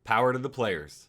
Power to the players.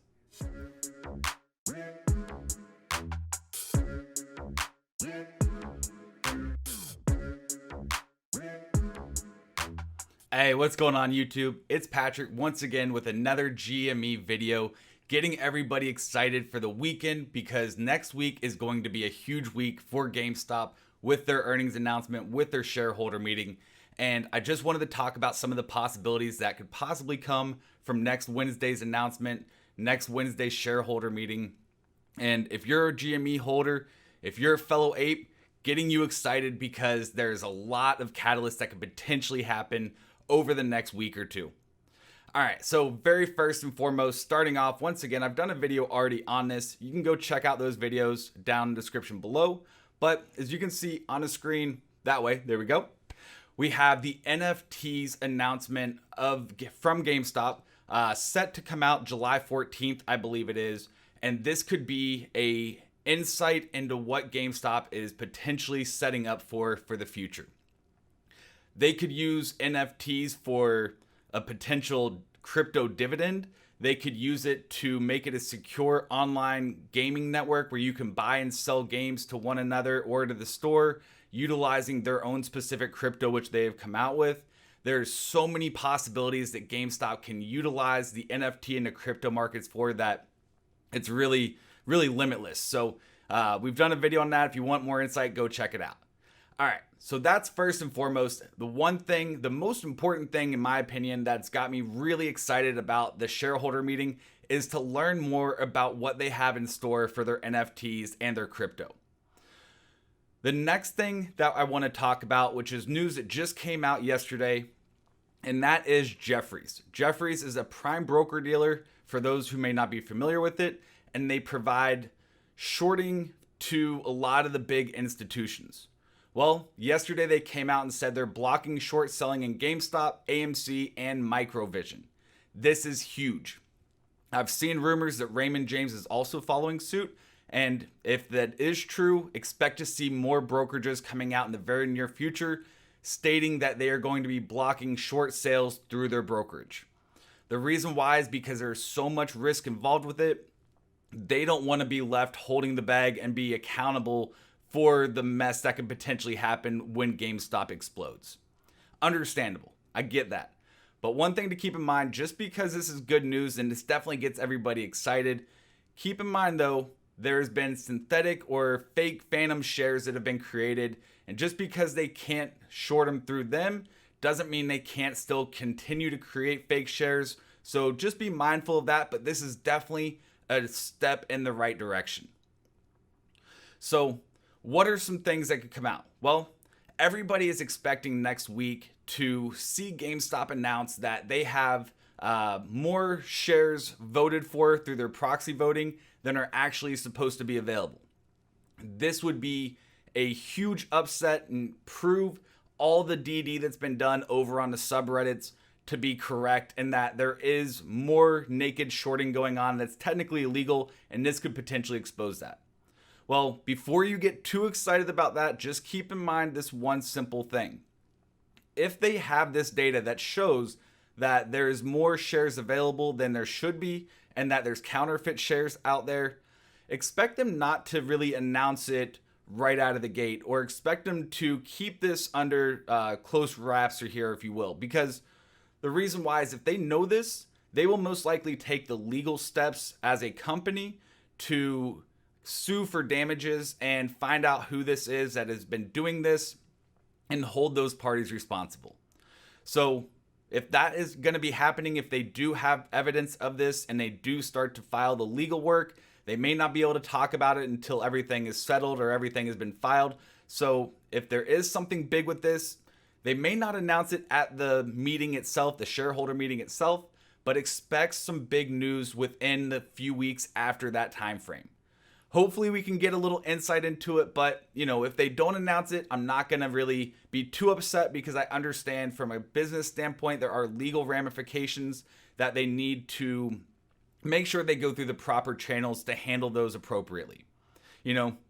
Hey, what's going on YouTube? It's Patrick once again with another GME video, getting everybody excited for the weekend because next week is going to be a huge week for GameStop with their earnings announcement, with their shareholder meeting. And I just wanted to talk about some of the possibilities that could possibly come from next Wednesday's announcement, next Wednesday's shareholder meeting. And if you're a GME holder, if you're a fellow ape, getting you excited because there's a lot of catalysts that could potentially happen over the next week or two. All right, so very first and foremost, starting off, once again, I've done a video already on this. You can go check out those videos down in the description below. But as you can see on the screen, that way, there we go. We have the NFTs announcement from GameStop set to come out July 14th, I believe it is. And this could be a insight into what GameStop is potentially setting up for the future. They could use NFTs for a potential crypto dividend. They could use it to make it a secure online gaming network where you can buy and sell games to one another or to the store, utilizing their own specific crypto, which they have come out with. There's so many possibilities that GameStop can utilize the NFT and the crypto markets for that it's really, really limitless. So we've done a video on that. If you want more insight, go check it out. All right, so that's first and foremost. The most important thing, in my opinion, that's got me really excited about the shareholder meeting is to learn more about what they have in store for their NFTs and their crypto. The next thing that I want to talk about, which is news that just came out yesterday, and that is Jefferies. Jefferies is a prime broker dealer for those who may not be familiar with it, and they provide shorting to a lot of the big institutions. Well, yesterday they came out and said they're blocking short selling in GameStop, AMC, and Microvision. This is huge. I've seen rumors that Raymond James is also following suit. And if that is true, expect to see more brokerages coming out in the very near future stating that they are going to be blocking short sales through their brokerage. The reason why is because there's so much risk involved with it. They don't want to be left holding the bag and be accountable for the mess that could potentially happen when GameStop explodes. Understandable. I get that. But one thing to keep in mind, just because this is good news and this definitely gets everybody excited, keep in mind though, there's been synthetic or fake phantom shares that have been created. And just because they can't short them through them doesn't mean they can't still continue to create fake shares. So just be mindful of that. But this is definitely a step in the right direction. So what are some things that could come out? Well, everybody is expecting next week to see GameStop announce that they have more shares voted for through their proxy voting than are actually supposed to be available. This would be a huge upset and prove all the DD that's been done over on the subreddits to be correct, and that there is more naked shorting going on that's technically illegal, and this could potentially expose that. Well, before you get too excited about that, just keep in mind this one simple thing. If they have this data that shows that there's more shares available than there should be and that there's counterfeit shares out there, expect them not to really announce it right out of the gate, or expect them to keep this under close wraps, or here, if you will, because the reason why is if they know this, they will most likely take the legal steps as a company to sue for damages and find out who this is that has been doing this and hold those parties responsible. So if that is going to be happening, if they do have evidence of this and they do start to file the legal work, they may not be able to talk about it until everything is settled or everything has been filed. So if there is something big with this, they may not announce it at the meeting itself, the shareholder meeting itself, but expect some big news within the few weeks after that time frame. Hopefully we can get a little insight into it, but if they don't announce it, I'm not going to really be too upset because I understand from a business standpoint, there are legal ramifications that they need to make sure they go through the proper channels to handle those appropriately.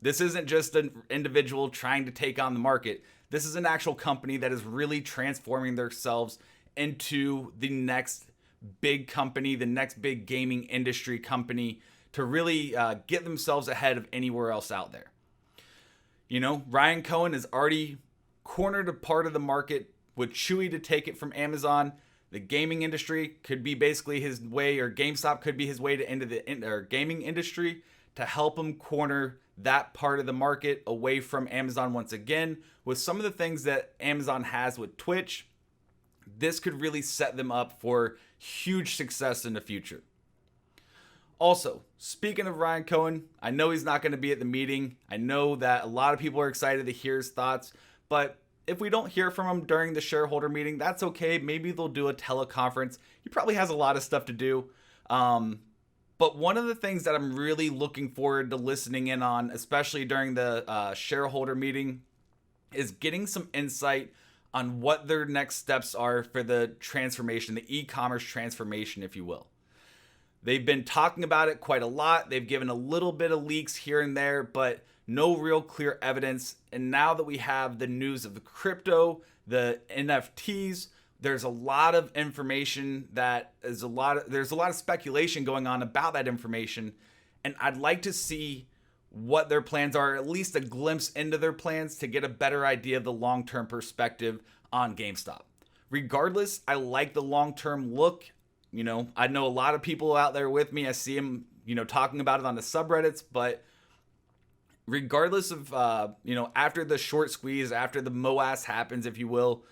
This isn't just an individual trying to take on the market. This is an actual company that is really transforming themselves into the next big company, the next big gaming industry company to really get themselves ahead of anywhere else out there. You know, Ryan Cohen has already cornered a part of the market with Chewy to take it from Amazon. The gaming industry could be basically his way, or GameStop could be his way to enter the gaming industry to help him corner that part of the market away from Amazon once again. With some of the things that Amazon has with Twitch, this could really set them up for huge success in the future. Also, speaking of Ryan Cohen, I know he's not going to be at the meeting. I know that a lot of people are excited to hear his thoughts, but if we don't hear from him during the shareholder meeting, that's okay. Maybe they'll do a teleconference. He probably has a lot of stuff to do. But one of the things that I'm really looking forward to listening in on, especially during the shareholder meeting, is getting some insight on what their next steps are for the transformation, the e-commerce transformation, if you will. They've been talking about it quite a lot. They've given a little bit of leaks here and there, but no real clear evidence. And now that we have the news of the crypto, the NFTs, there's a lot of information there's a lot of speculation going on about that information. And I'd like to see what their plans are, at least a glimpse into their plans to get a better idea of the long-term perspective on GameStop. Regardless, I like the long-term look. You know, I know a lot of people out there with me. I see them, talking about it on the subreddits, but regardless of, after the short squeeze, after the MOAS happens, if you will,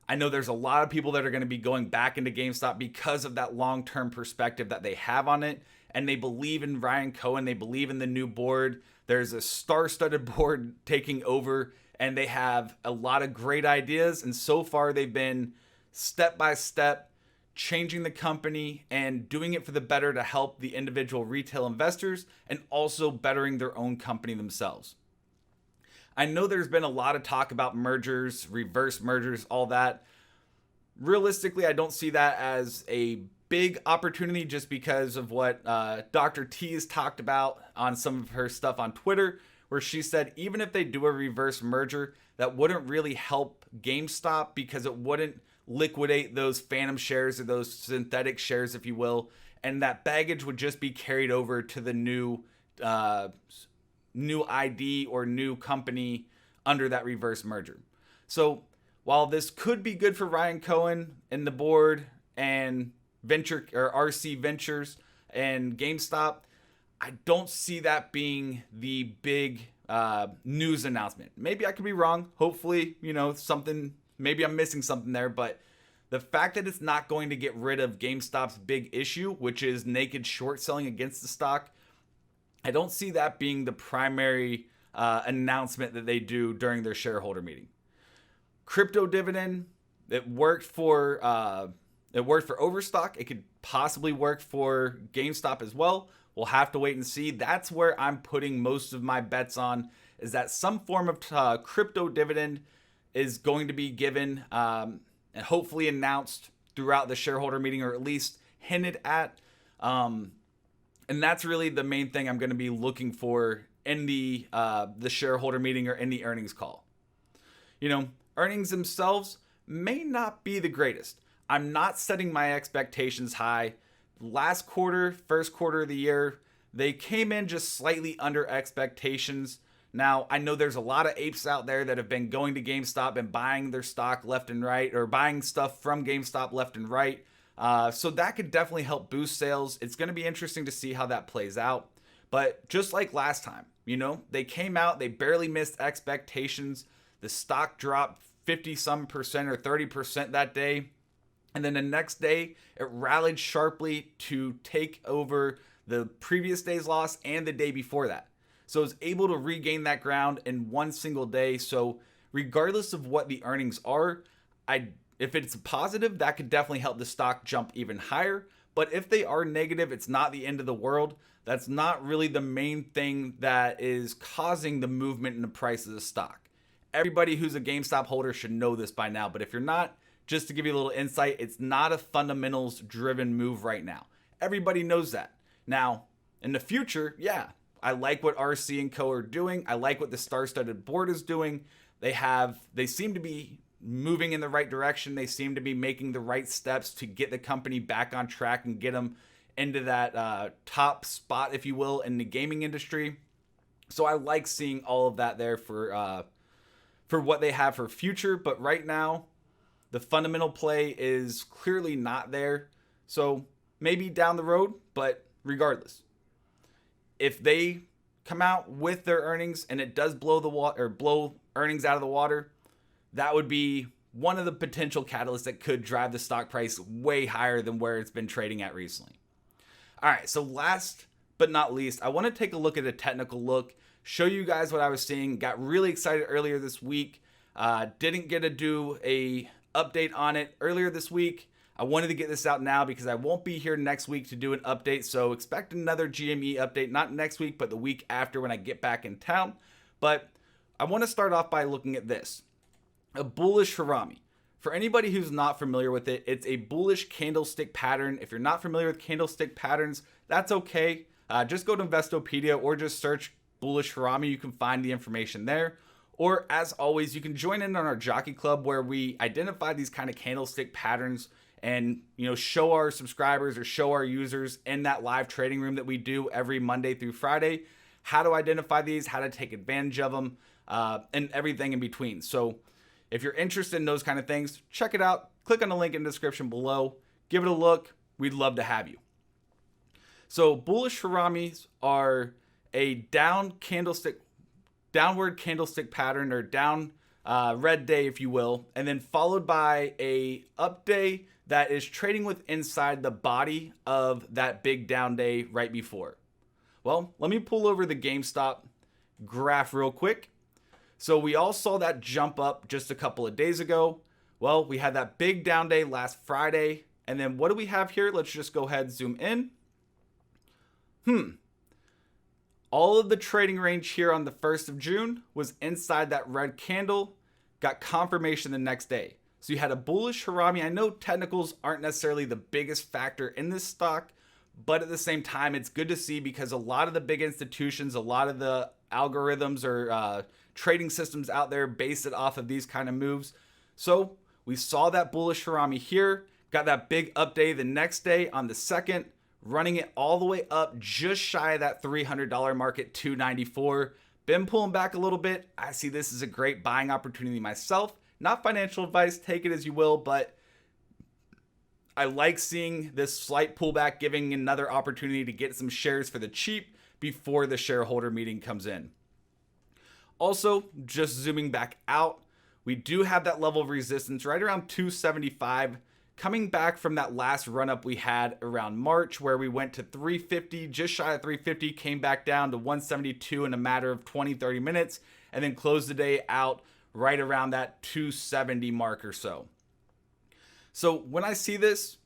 I know there's a lot of people that are going to be going back into GameStop because of that long-term perspective that they have on it. And they believe in Ryan Cohen. They believe in the new board. There's a star-studded board taking over, and they have a lot of great ideas. And so far, they've been step-by-step changing the company and doing it for the better to help the individual retail investors and also bettering their own company themselves. I know there's been a lot of talk about mergers, reverse mergers, all that. Realistically, I don't see that as a big opportunity just because of what Dr. T has talked about on some of her stuff on Twitter, where she said even if they do a reverse merger, that wouldn't really help GameStop because it wouldn't liquidate those phantom shares or those synthetic shares, if you will, and that baggage would just be carried over to the new ID or new company under that reverse merger. So while this could be good for Ryan Cohen and the board and Venture or RC Ventures and GameStop, I don't see that being the big news announcement. Maybe I could be wrong. Hopefully, maybe I'm missing something there, but the fact that it's not going to get rid of GameStop's big issue, which is naked short selling against the stock, I don't see that being the primary announcement that they do during their shareholder meeting. Crypto dividend, it worked for Overstock. It could possibly work for GameStop as well. We'll have to wait and see. That's where I'm putting most of my bets on, is that some form of crypto dividend is going to be given and hopefully announced throughout the shareholder meeting, or at least hinted at. And that's really the main thing I'm going to be looking for in the shareholder meeting or in the earnings call. Earnings themselves may not be the greatest. I'm not setting my expectations high. Last quarter, first quarter of the year, they came in just slightly under expectations. Now, I know there's a lot of apes out there that have been going to GameStop and buying their stock left and right, or buying stuff from GameStop left and right. So that could definitely help boost sales. It's going to be interesting to see how that plays out. But just like last time, they came out, they barely missed expectations. The stock dropped 50-some% or 30% that day. And then the next day, it rallied sharply to take over the previous day's loss and the day before that. So it was able to regain that ground in one single day. So regardless of what the earnings are, if it's positive, that could definitely help the stock jump even higher. But if they are negative, it's not the end of the world. That's not really the main thing that is causing the movement in the price of the stock. Everybody who's a GameStop holder should know this by now. But if you're not, just to give you a little insight, it's not a fundamentals driven move right now. Everybody knows that. Now, in the future, yeah, I like what RC and Co are doing. I like what the star-studded board is doing. They seem to be moving in the right direction. They seem to be making the right steps to get the company back on track and get them into that top spot, if you will, in the gaming industry. So I like seeing all of that there for what they have for future. But right now, the fundamental play is clearly not there. So maybe down the road, but regardless, if they come out with their earnings and it does blow the water or blow earnings out of the water, that would be one of the potential catalysts that could drive the stock price way higher than where it's been trading at recently. All right, so last but not least, I want to take a look at a technical look, show you guys what I was seeing. Got really excited earlier this week. Didn't get to do a update on it earlier this week. I wanted to get this out now because I won't be here next week to do an update. So expect another GME update, not next week, but the week after when I get back in town. But I want to start off by looking at this. A bullish Harami. For anybody who's not familiar with it, it's a bullish candlestick pattern. If you're not familiar with candlestick patterns, that's okay. Just go to Investopedia or just search bullish Harami. You can find the information there. Or as always, you can join in on our Jockey Club where we identify these kind of candlestick patterns and show our subscribers or show our users in that live trading room that we do every Monday through Friday how to identify these, how to take advantage of them, and everything in between. So if you're interested in those kind of things, check it out. Click on the link in the description below. Give it a look. We'd love to have you. So bullish Haramis are a downward candlestick pattern or down red day, if you will, and then followed by a up day that is trading with inside the body of that big down day right before. Well, let me pull over the GameStop graph real quick. So we all saw that jump up just a couple of days ago. Well, we had that big down day last Friday. And then what do we have here? Let's just go ahead and zoom in. All of the trading range here on the 1st of June was inside that red candle. Got confirmation the next day. So you had a bullish Harami. I know technicals aren't necessarily the biggest factor in this stock, but at the same time, it's good to see because a lot of the big institutions, a lot of the algorithms or trading systems out there base it off of these kind of moves. So we saw that bullish Harami here, got that big up day the next day on the 2nd, running it all the way up just shy of that $300 mark at $294. Been pulling back a little bit. I see this as a great buying opportunity myself. Not financial advice, take it as you will, but I like seeing this slight pullback, giving another opportunity to get some shares for the cheap before the shareholder meeting comes in. Also, just zooming back out, we do have that level of resistance right around 275, coming back from that last run up we had around March where we went to 350, just shy of 350, came back down to 172 in a matter of 20-30 minutes, and then closed the day out right around that 270 mark or so. So when I see this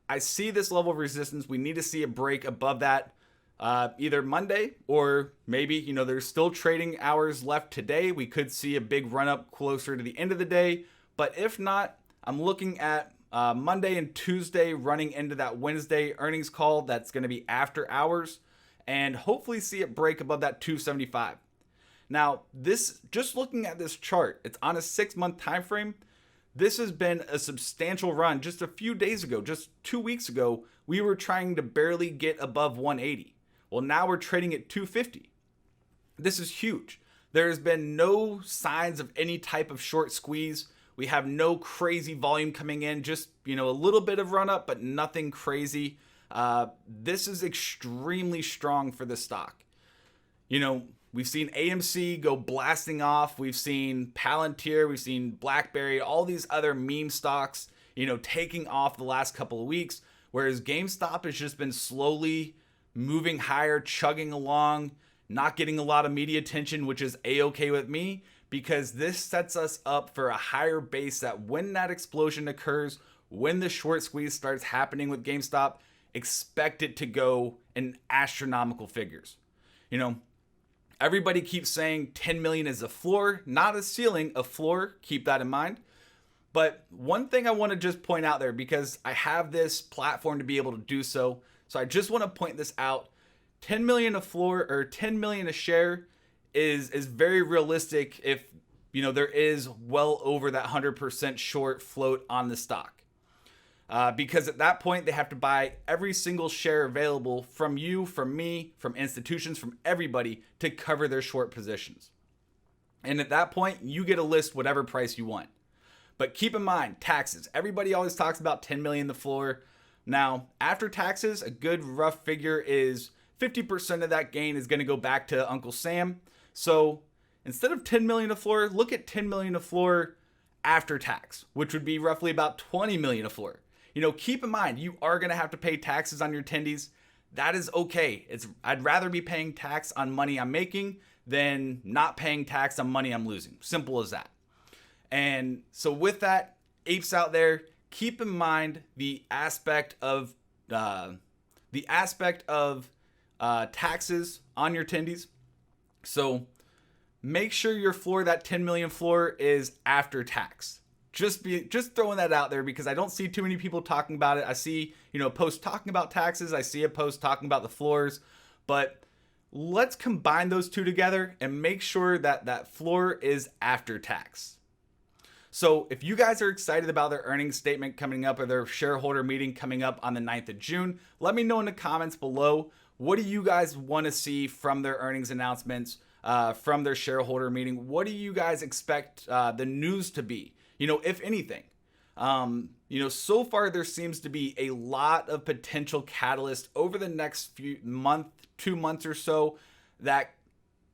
level of resistance. We need to see a break above that either Monday or maybe, there's still trading hours left today. We could see a big run up closer to the end of the day. But if not, I'm looking at Monday and Tuesday running into that Wednesday earnings call that's going to be after hours and hopefully see it break above that 275. Now, just looking at this chart, it's on a 6-month time frame. This has been a substantial run. Just a few days ago, just 2 weeks ago, we were trying to barely get above 180. Well, now we're trading at 250. This is huge. There has been no signs of any type of short squeeze. We have no crazy volume coming in, just, a little bit of run up, but nothing crazy. This is extremely strong for the stock. We've seen AMC go blasting off. We've seen Palantir. We've seen BlackBerry, all these other meme stocks, taking off the last couple of weeks. Whereas GameStop has just been slowly moving higher, chugging along, not getting a lot of media attention, which is A-okay with me because this sets us up for a higher base that when that explosion occurs, when the short squeeze starts happening with GameStop, expect it to go in astronomical figures. Everybody keeps saying 10 million is a floor, not a ceiling, a floor. Keep that in mind. But one thing I want to just point out there because I have this platform to be able to do so. So I just want to point this out. 10 million a floor or 10 million a share is very realistic if there is well over that 100% short float on the stock. Because at that point, they have to buy every single share available from you, from me, from institutions, from everybody to cover their short positions. And at that point, you get to list whatever price you want. But keep in mind, taxes. Everybody always talks about 10 million the floor. Now, after taxes, a good rough figure is 50% of that gain is going to go back to Uncle Sam. So instead of 10 million a floor, look at 10 million a floor after tax, which would be roughly about 20 million a floor. Keep in mind, you are going to have to pay taxes on your tendies. That is okay. I'd rather be paying tax on money I'm making than not paying tax on money I'm losing. Simple as that. And so with that, apes out there, keep in mind the aspect of taxes on your tendies. So make sure your floor, that 10 million floor, is after tax. Just throwing that out there because I don't see too many people talking about it. I see, posts talking about taxes. I see a post talking about the floors, but let's combine those two together and make sure that that floor is after tax. So if you guys are excited about their earnings statement coming up or their shareholder meeting coming up on the 9th of June, let me know in the comments below. What do you guys want to see from their earnings announcements, from their shareholder meeting? What do you guys expect the news to be? If anything, so far there seems to be a lot of potential catalyst over the next 2 months or so that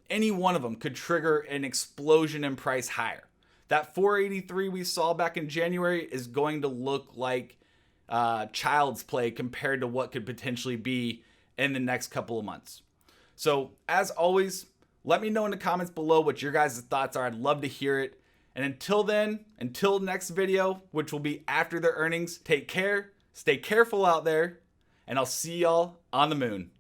any one of them could trigger an explosion in price higher. That 483 we saw back in January is going to look like child's play compared to what could potentially be in the next couple of months. So as always, let me know in the comments below what your guys' thoughts are. I'd love to hear it. And until next video, which will be after the earnings, take care, stay careful out there, and I'll see y'all on the moon.